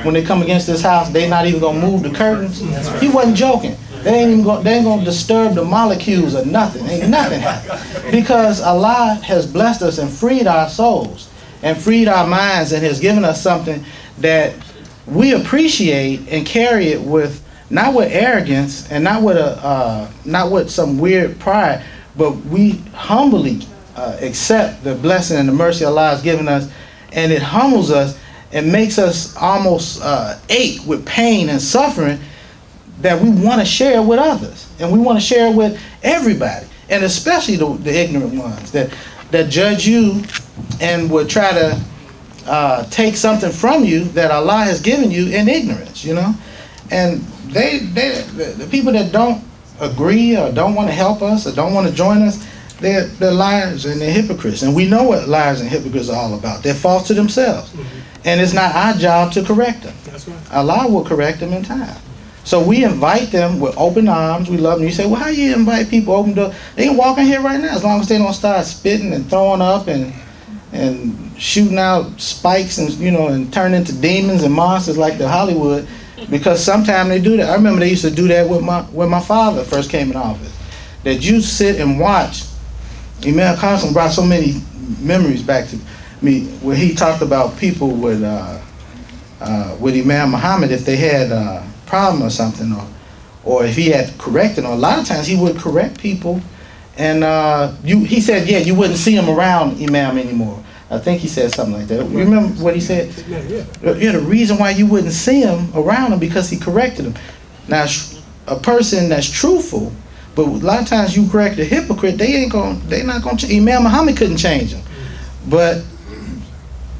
when they come against this house, they not even gonna move the curtains. He wasn't joking. They ain't gonna disturb the molecules or nothing. Ain't nothing happening. Because Allah has blessed us and freed our souls and freed our minds and has given us something that we appreciate and carry it with, not with arrogance and not with some weird pride, but we humbly accept the blessing and the mercy Allah has given us, and it humbles us and makes us almost ache with pain and suffering that we want to share with others, and we want to share with everybody, and especially the ignorant ones that judge you and would try to take something from you that Allah has given you in ignorance, you know. And the people that don't agree or don't want to help us or don't want to join us, they're liars and they're hypocrites, and we know what liars and hypocrites are all about. They're false to themselves, and it's not our job to correct them. That's right. Allah will correct them in time. So we invite them with open arms. We love them. You say, well, how you invite people open door? They can walk in here right now as long as they don't start spitting and throwing up and shooting out spikes and, you know, and turn into demons and monsters like the Hollywood, because sometimes they do that. I remember they used to do that when my father first came in office. That you sit and watch. Imam Qasim brought so many memories back to me where he talked about people with Imam Muhammad, if they had a problem or something, or if he had corrected, or a lot of times he would correct people, and he said, yeah, you wouldn't see him around Imam anymore. I think he said something like that. Remember what he said? Yeah, the reason why you wouldn't see him around him because he corrected him. Now, a person that's truthful, but a lot of times you correct a hypocrite, they not gonna change. Imam Muhammad couldn't change them, but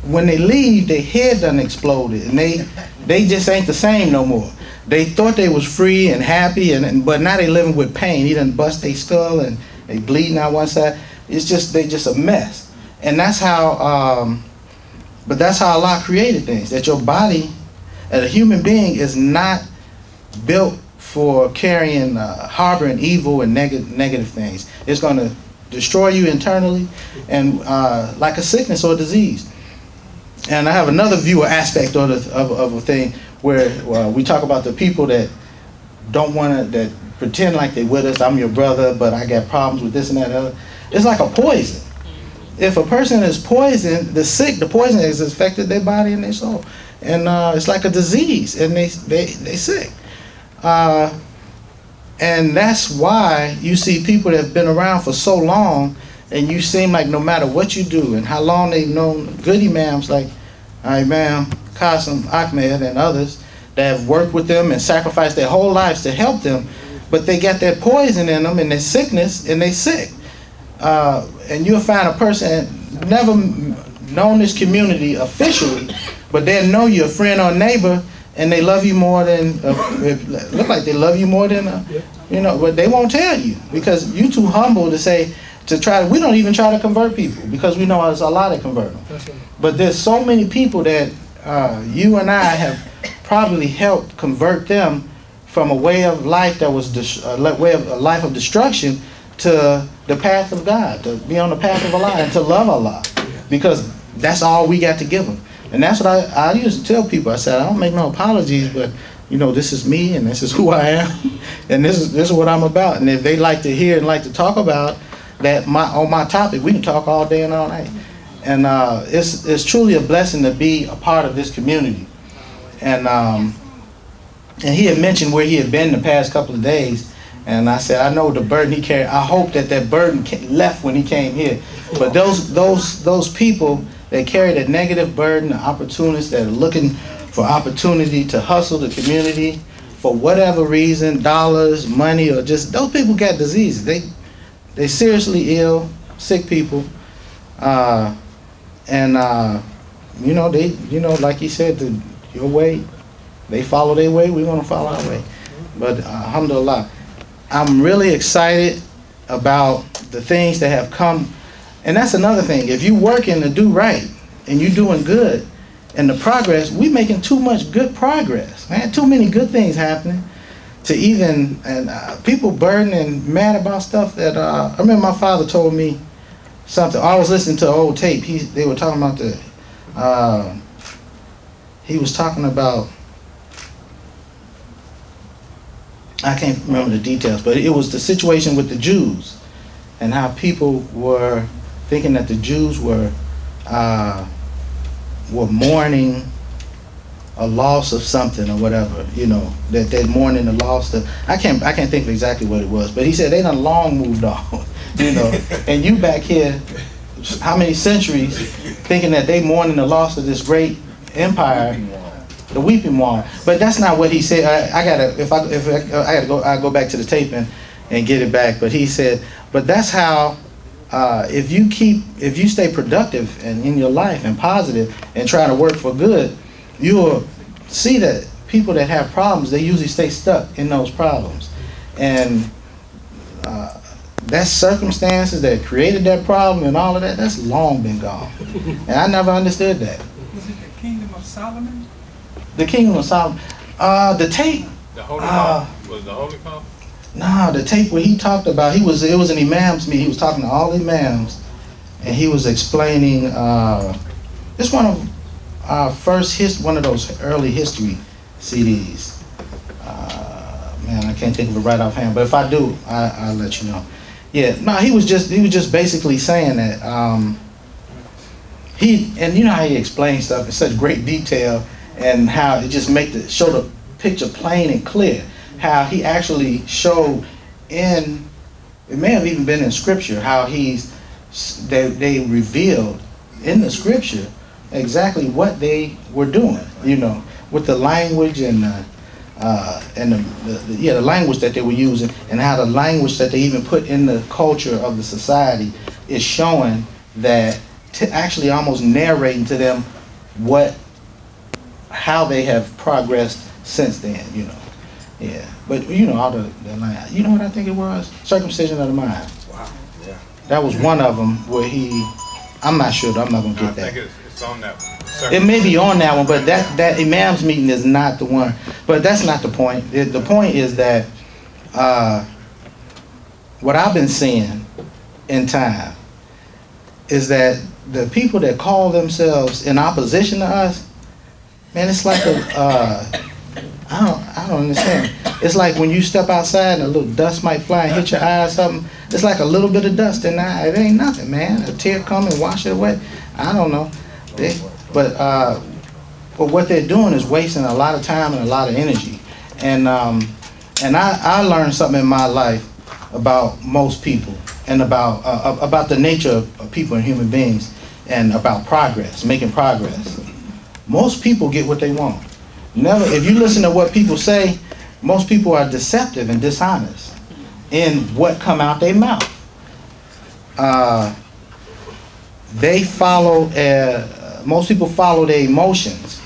when they leave, their head done exploded, and they just ain't the same no more. They thought they was free and happy, but now they living with pain. He done bust their skull and they bleeding out one side. They just a mess. And that's how, but that's how Allah created things. That your body, as a human being, is not built for carrying, harboring evil and negative things. It's going to destroy you internally, and like a sickness or a disease. And I have another view or aspect of a thing where we talk about the people that don't want to, that pretend like they're with us. I'm your brother, but I got problems with this and that and other. It's like a poison. If a person is poisoned, the poison has affected their body and their soul, and it's like a disease, and they sick. And that's why you see people that have been around for so long, and you seem like no matter what you do and how long they've known good imams like Imam Qasim Ahmed and others that have worked with them and sacrificed their whole lives to help them, but they got that poison in them and their sickness, and they sick. And you'll find a person never known this community officially, but they'll know you're a friend or neighbor, and they love you more than, it look like they love you more than, you know, but they won't tell you because you're too humble to say, we don't even try to convert people because we know it's Allah that convert them. That's right. But there's so many people that you and I have probably helped convert them from a way of life that was a life of destruction to the path of God, to be on the path of Allah and to love Allah, because that's all we got to give them. And that's what I used to tell people. I said, I don't make no apologies, but you know, this is me and this is who I am and this is what I'm about. And if they like to hear and like to talk about that on my topic, we can talk all day and all night. And it's truly a blessing to be a part of this community. And he had mentioned where he had been the past couple of days, and I said, I know the burden he carried. I hope that burden left when he came here. But those people that carry that negative burden, the opportunists that are looking for opportunity to hustle the community for whatever reason, dollars, money, or just, those people got diseases. They seriously ill, sick people, and you know, like he said, your way, they follow their way, we want to follow our way. But alhamdulillah, I'm really excited about the things that have come, and that's another thing. If you working to do right and you doing good, and the progress, we making too much good progress, man. Too many good things happening. To even, and people burdened and mad about stuff that, I remember my father told me something. I was listening to an old tape. They were talking about he was talking about, I can't remember the details, but it was the situation with the Jews and how people were thinking that the Jews were mourning a loss of something or whatever, you know, that they're mourning the loss of, I can't think of exactly what it was, but he said they done long moved on, you know, and you back here, how many centuries, thinking that they mourning the loss of this great empire, the weeping one. But that's not what he said. I gotta go back to the tape and get it back. But he said, but that's how if you stay productive and in your life and positive and try to work for good, you'll see that people that have problems, they usually stay stuck in those problems. And that circumstances that created that problem and all of that, that's long been gone. And I never understood that. Was it the Kingdom of Solomon? The Kingdom of Solomon. The tape. The Holy Conf? Was the Holy Conf? Nah, the tape where he talked about, it was an imams meeting. He was talking to all the imams, and he was explaining. It's one of our one of those early history CDs. Man, I can't think of it right offhand, but if I do, I'll let you know. Yeah, no, he was just basically saying that and you know how he explains stuff in such great detail, and how it just show the picture plain and clear. How he actually showed it may have even been in scripture, how they revealed in the scripture exactly what they were doing, you know, with the language and the language that they were using, and how the language that they even put in the culture of the society is showing that, actually almost narrating to them how they have progressed since then, you know. Yeah, but you know, all the you know what I think it was? Circumcision of the mind. Wow. Yeah. That was one of them where I'm not sure, I'm not gonna get that. I think it's on that one. It may be on that one, but that imams meeting is not the one. But that's not the point. The point is that what I've been seeing in time is that the people that call themselves in opposition to us, man, it's like I don't understand. It's like when you step outside and a little dust might fly and hit your eye or something. It's like a little bit of dust in the eye. It ain't nothing, man. A tear come and wash it away. I don't know. But what they're doing is wasting a lot of time and a lot of energy. And I learned something in my life about most people, and about the nature of people and human beings, and about progress, making progress. Most people get what they want. If you listen to what people say, most people are deceptive and dishonest in what come out their mouth. Most people follow their emotions,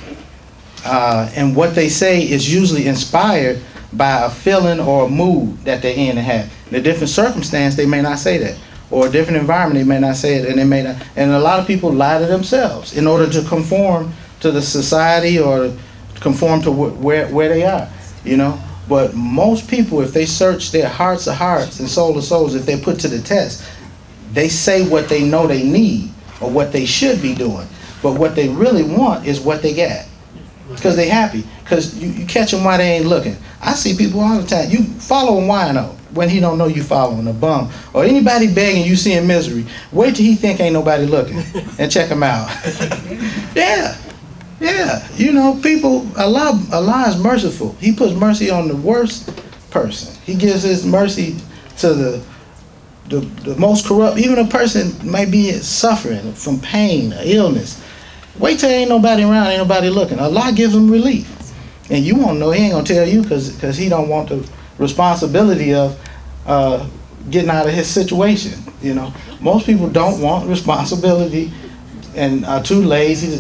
and what they say is usually inspired by a feeling or a mood that they're in and have. In a different circumstance, they may not say that, or a different environment, they may not say it, and they may not. And a lot of people lie to themselves in order to conform to the society or conform to where they are, you know. But most people, if they search their hearts of hearts and soul of souls, if they're put to the test, they say what they know they need or what they should be doing. But what they really want is what they got, because they happy. Because you catch them while they ain't looking. I see people all the time. You follow a wino when he don't know you following a bum, or anybody begging you seeing misery. Wait till he think ain't nobody looking and check him out. Yeah, you know, people, Allah is merciful. He puts mercy on the worst person. He gives his mercy to the most corrupt. Even a person might be suffering from pain or illness. Wait till ain't nobody around, ain't nobody looking. Allah gives them relief. And you won't know, he ain't gonna tell you because he don't want the responsibility of getting out of his situation, you know. Most people don't want responsibility and are too lazy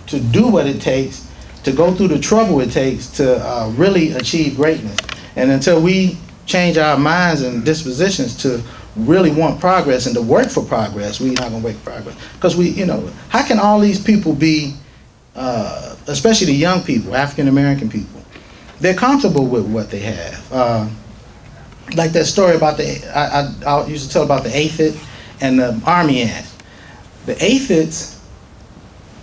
to do what it takes, to go through the trouble it takes to really achieve greatness. And until we change our minds and dispositions to really want progress and to work for progress, we're not going to make progress. Because you know, how can all these people be, especially the young people, African American people, they're comfortable with what they have. Like that story about I used to tell about the aphid and the army ant. The aphids,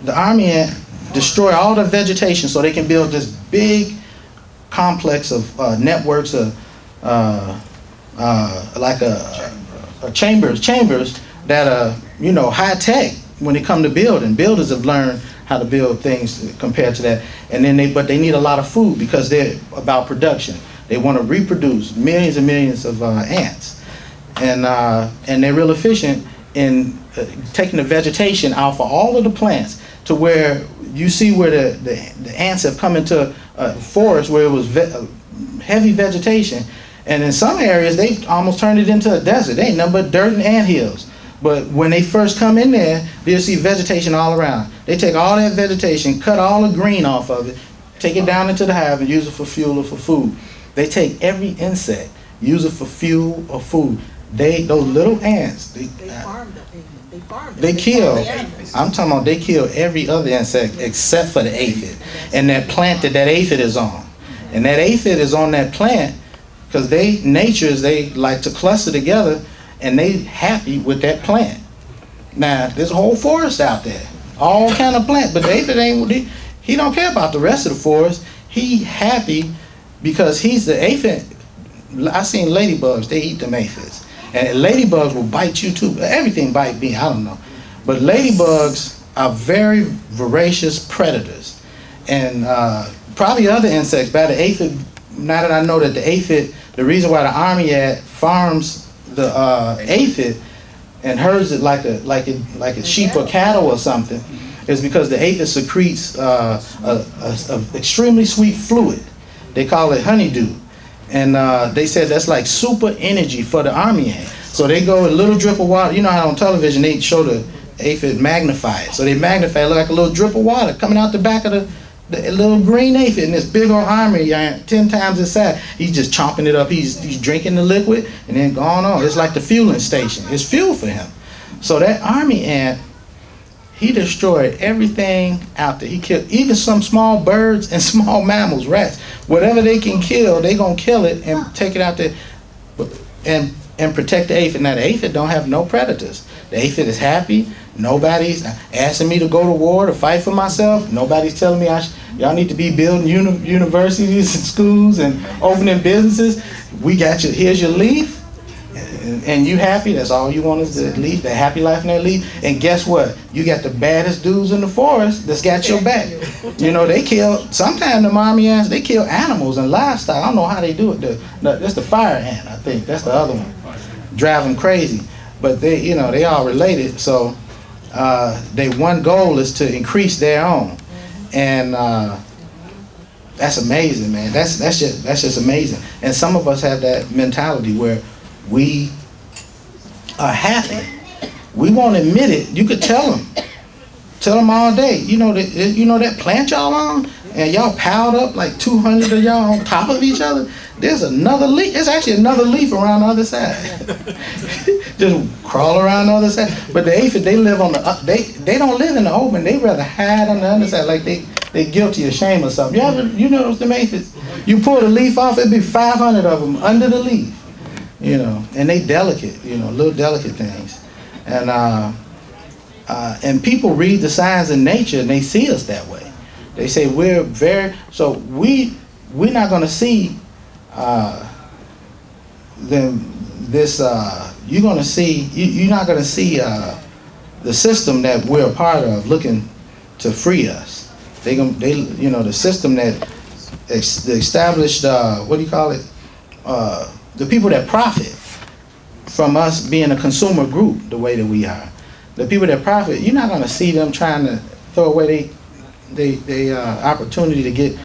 the army ant destroy all the vegetation so they can build this big complex of networks of like chambers that are, you know, high tech when it come to building. Builders have learned how to build things compared to that, and then but they need a lot of food because they're about production. They want to reproduce millions and millions of ants, and they're real efficient in taking the vegetation out for all of the plants to where you see where the ants have come into a forest where it was heavy vegetation, and in some areas they almost turned it into a desert. They ain't nothing but dirt and ant hills. But when they first come in there, they'll see vegetation all around. They take all that vegetation, cut all the green off of it, take it down into the hive and use it for fuel or for food. They take every insect, use it for fuel or food. Those little ants, they farm them. They kill. I'm talking about they kill every other insect except for the aphid and that plant that aphid is on. And that aphid is on that plant because they like to cluster together. And they happy with that plant. Now, there's a whole forest out there, all kind of plants, but the aphid he don't care about the rest of the forest. He happy because he's the aphid. I seen ladybugs, they eat them aphids. And ladybugs will bite you too. Everything bite me, I don't know. But ladybugs are very voracious predators. And probably other insects, but the aphid, now that I know that the aphid, the reason why the Army farms the aphid and herds it like a sheep or cattle or something is because the aphid secretes a extremely sweet fluid. They call it honeydew, and they said that's like super energy for the army ant. So they go a little drip of water. You know how on television they show the aphid magnify it. So they magnify it, look like a little drip of water coming out the back of the little green aphid, and this big old army ant 10 times his size. He's just chomping it up. He's drinking the liquid and then going on. It's like the fueling station. It's fuel for him. So that army ant, he destroyed everything out there. He killed even some small birds and small mammals, rats. Whatever they can kill, they gonna kill it and take it out there and protect the aphid. Now the aphid don't have no predators. The aphid is happy. Nobody's asking me to go to war to fight for myself. Nobody's telling me y'all need to be building universities and schools and opening businesses. We got you. Here's your leaf, and you happy. That's all you want is the leaf, the happy life in that leaf. And guess what? You got the baddest dudes in the forest that's got your back. You know, they kill. Sometimes the mommy ants, they kill animals and livestock. I don't know how they do it. That's the fire ant, I think. That's the other one. Drive them crazy. But they, you know, they all related. So their one goal is to increase their own, and that's amazing, man. That's just amazing. And some of us have that mentality where we are happy. We won't admit it. You could tell them all day. You know that plant y'all on, and y'all piled up like 200 of y'all on top of each other. There's another leaf. There's actually another leaf around the other side. Just crawl around the other side. But the aphid, they live on the they don't live in the open. They rather hide on the underside, like they guilty or shame or something. You know them aphids. You pull the leaf off, it'd be 500 of them under the leaf. You know, and they delicate. You know, little delicate things. And people read the signs in nature and they see us that way. They say we're we're not going to see. You're going to see. You're not going to see the system that we're a part of looking to free us. The system that the established. What do you call it? The people that profit from us being a consumer group the way that we are. The people that profit, you're not going to see them trying to throw away their opportunity to get